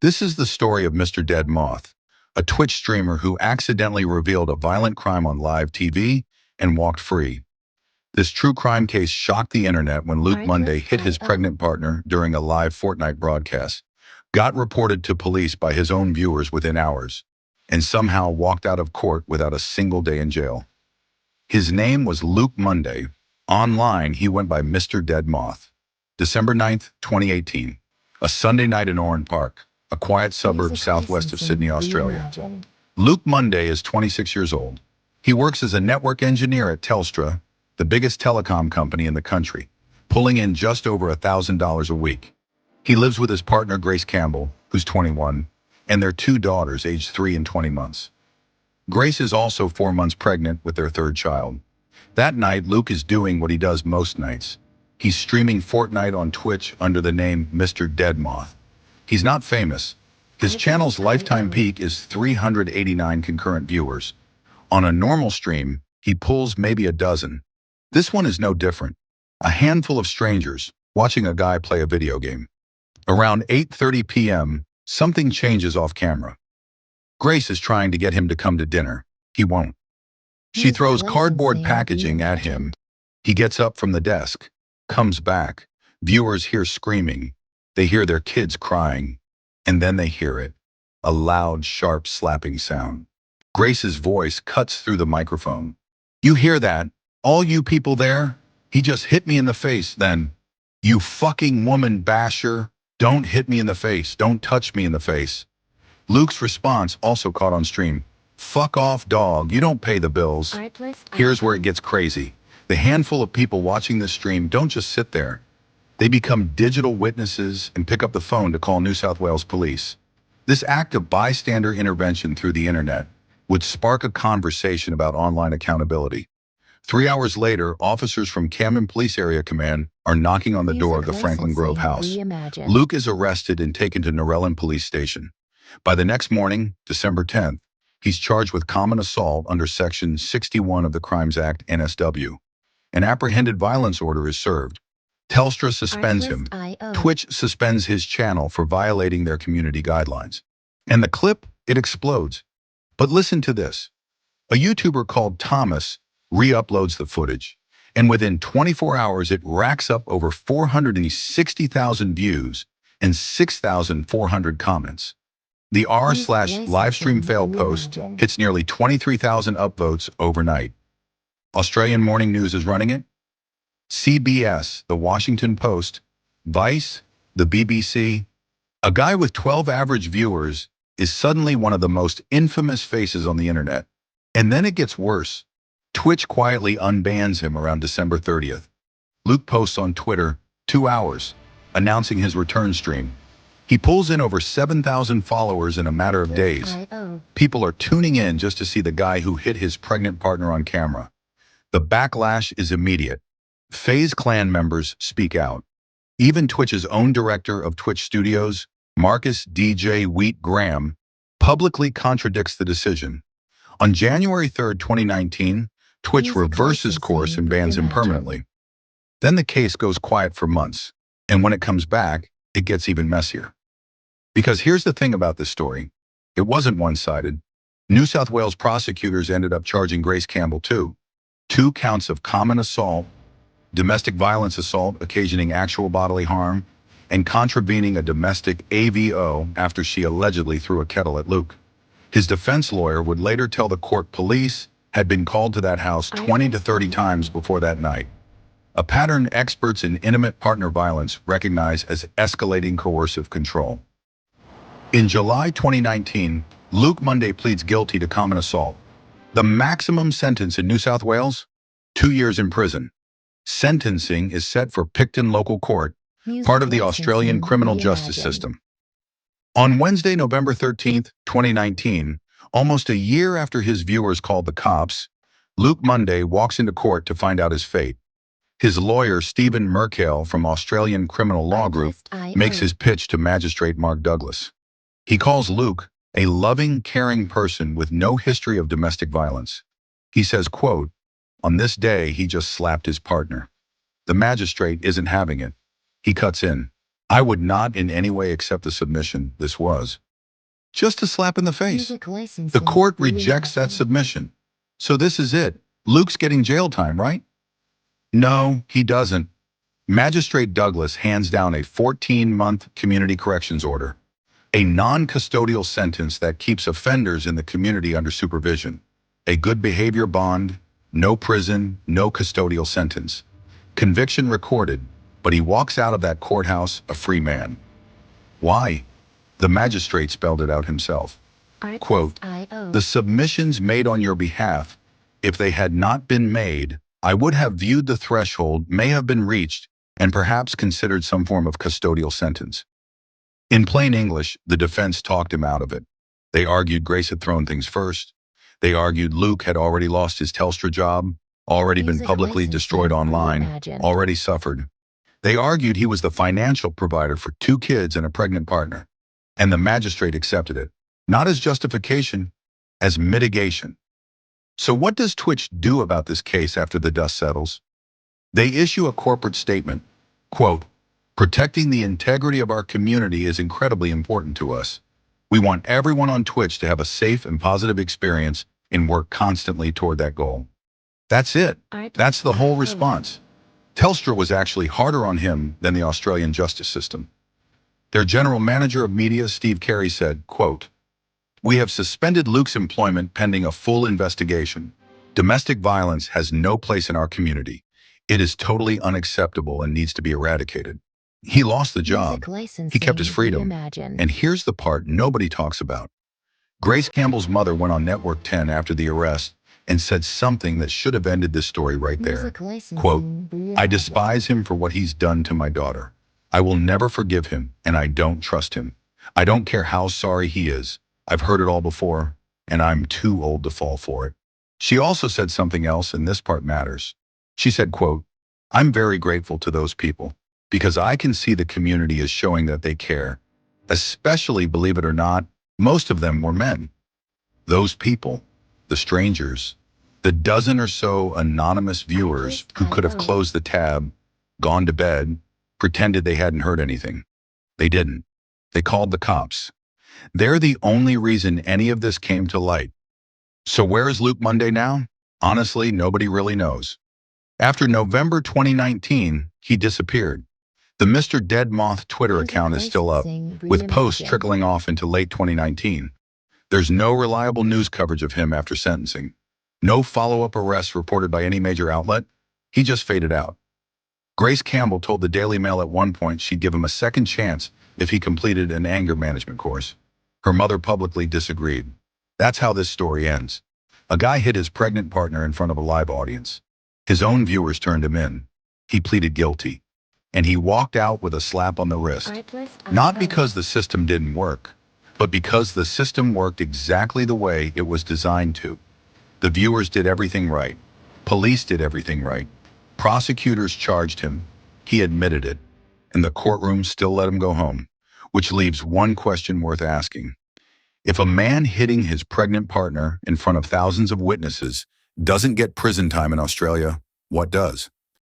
This is the story of MrDeadMoth, a Twitch streamer who accidentally revealed a violent crime on live TV and walked free. This true crime case shocked the internet when Luke Munday hit his pregnant partner during a live Fortnite broadcast, got reported to police by his own viewers within hours, and somehow walked out of court without a single day in jail. His name was Luke Munday. Online, he went by MrDeadMoth. December 9th, 2018. A Sunday night in Oran Park, a quiet suburb southwest of Sydney, Australia. Luke Munday is 26 years old. He works as a network engineer at Telstra, the biggest telecom company in the country, pulling in just over $1,000 a week. He lives with his partner, Grace Campbell, who's 21, and their two daughters, aged 3 and 20 months. Grace is also 4 months pregnant with their third child. That night, Luke is doing what he does most nights. He's streaming Fortnite on Twitch under the name MrDeadMoth. He's not famous. His channel's lifetime peak is 389 concurrent viewers. On a normal stream, he pulls maybe a dozen. This one is no different. A handful of strangers watching a guy play a video game. Around 8:30 p.m., something changes off camera. Grace is trying to get him to come to dinner. He won't. She throws cardboard packaging at him. He gets up from the desk, comes back. Viewers hear screaming. They hear their kids crying. And then they hear it. A loud, sharp slapping sound. Grace's voice cuts through the microphone. "You hear that? All you people there? He just hit me in the face then. You fucking woman basher. Don't hit me in the face. Don't touch me in the face." Luke's response also caught on stream. "Fuck off, dog. You don't pay the bills." Here's where it gets crazy. The handful of people watching this stream don't just sit there. They become digital witnesses and pick up the phone to call New South Wales police. This act of bystander intervention through the internet would spark a conversation about online accountability. 3 hours later, officers from Camden Police Area Command are knocking on the door of the Franklin Grove house. Luke is arrested and taken to Narellan Police Station. By the next morning, December 10th, he's charged with common assault under Section 61 of the Crimes Act NSW. An apprehended violence order is served. Telstra suspends him. Twitch suspends his channel for violating their community guidelines. And the clip, it explodes. But listen to this. A YouTuber called Thomas re-uploads the footage, and within 24 hours it racks up over 460,000 views and 6,400 comments. The r/livestream fail post hits nearly 23,000 upvotes overnight. Australian Morning News is running it. CBS, The Washington Post, Vice, the BBC. A guy with 12 average viewers is suddenly one of the most infamous faces on the internet. And then it gets worse. Twitch quietly unbans him around December 30th. Luke posts on Twitter, 2 hours, announcing his return stream. He pulls in over 7,000 followers in a matter of days. People are tuning in just to see the guy who hit his pregnant partner on camera. The backlash is immediate. FaZe Clan members speak out. Even Twitch's own director of Twitch Studios, Marcus DJ Wheat Graham, publicly contradicts the decision. On January 3rd, 2019, Twitch reverses course and bans him permanently. Then the case goes quiet for months, and when it comes back, it gets even messier. Because here's the thing about this story. It wasn't one-sided. New South Wales prosecutors ended up charging Grace Campbell too. 2 counts of common assault, domestic violence assault occasioning actual bodily harm, and contravening a domestic AVO after she allegedly threw a kettle at Luke. His defense lawyer would later tell the court police had been called to that house 20 to 30 times before that night. A pattern experts in intimate partner violence recognize as escalating coercive control. In July 2019, Luke Munday pleads guilty to common assault. The maximum sentence in New South Wales? 2 years in prison. Sentencing is set for Picton Local Court, part of the Australian criminal justice system. On Wednesday, November 13th, 2019, almost a year after his viewers called the cops, Luke Munday walks into court to find out his fate. His lawyer, Stephen Merkel from Australian Criminal Law Group, makes his pitch to Magistrate Mark Douglas. He calls Luke a loving, caring person with no history of domestic violence. He says, quote, "On this day, he just slapped his partner." The magistrate isn't having it. He cuts in. I would not in any way accept the submission. This was just a slap in the face. The court rejects that submission. So this is it. Luke's getting jail time, right? No, he doesn't. Magistrate Douglas hands down a 14-month community corrections order, a non-custodial sentence that keeps offenders in the community under supervision, a good behavior bond, no prison, no custodial sentence. Conviction recorded, but he walks out of that courthouse a free man. Why? The magistrate spelled it out himself. Quote, "The submissions made on your behalf, if they had not been made, I would have viewed the threshold may have been reached and perhaps considered some form of custodial sentence." In plain English, the defense talked him out of it. They argued Grace had thrown things first. They argued Luke had already lost his Telstra job, already been publicly destroyed online, already suffered. They argued he was the financial provider for 2 kids and a pregnant partner. And the magistrate accepted it, not as justification, as mitigation. So what does Twitch do about this case after the dust settles? They issue a corporate statement, quote, "Protecting the integrity of our community is incredibly important to us. We want everyone on Twitch to have a safe and positive experience and work constantly toward that goal." That's it. That's the whole response. Telstra was actually harder on him than the Australian justice system. Their general manager of media, Steve Carey, said, quote, "We have suspended Luke's employment pending a full investigation. Domestic violence has no place in our community. It is totally unacceptable and needs to be eradicated." He lost the job. He kept his freedom. And here's the part nobody talks about. Grace Campbell's mother went on Network 10 after the arrest and said something that should have ended this story right there. Quote, "I despise him for what he's done to my daughter. I will never forgive him, and I don't trust him. I don't care how sorry he is. I've heard it all before, and I'm too old to fall for it." She also said something else, and this part matters. She said, quote, "I'm very grateful to those people because I can see the community is showing that they care. Especially, believe it or not, most of them were men. Those people, the strangers, the dozen or so anonymous viewers who could have closed the tab, gone to bed, pretended they hadn't heard anything. They didn't. They called the cops. They're the only reason any of this came to light. So where is Luke Munday now? Honestly, nobody really knows. After November 2019, he disappeared. The MrDeadMoth Twitter account is still up, with posts trickling off into late 2019. There's no reliable news coverage of him after sentencing. No follow-up arrests reported by any major outlet. He just faded out. Grace Campbell told the Daily Mail at one point she'd give him a second chance if he completed an anger management course. Her mother publicly disagreed. That's how this story ends. A guy hit his pregnant partner in front of a live audience. His own viewers turned him in. He pleaded guilty. And he walked out with a slap on the wrist. Not because the system didn't work, but because the system worked exactly the way it was designed to. The viewers did everything right. Police did everything right. Prosecutors charged him. He admitted it. And the courtroom still let him go home. Which leaves one question worth asking. If a man hitting his pregnant partner in front of thousands of witnesses doesn't get prison time in Australia, what does?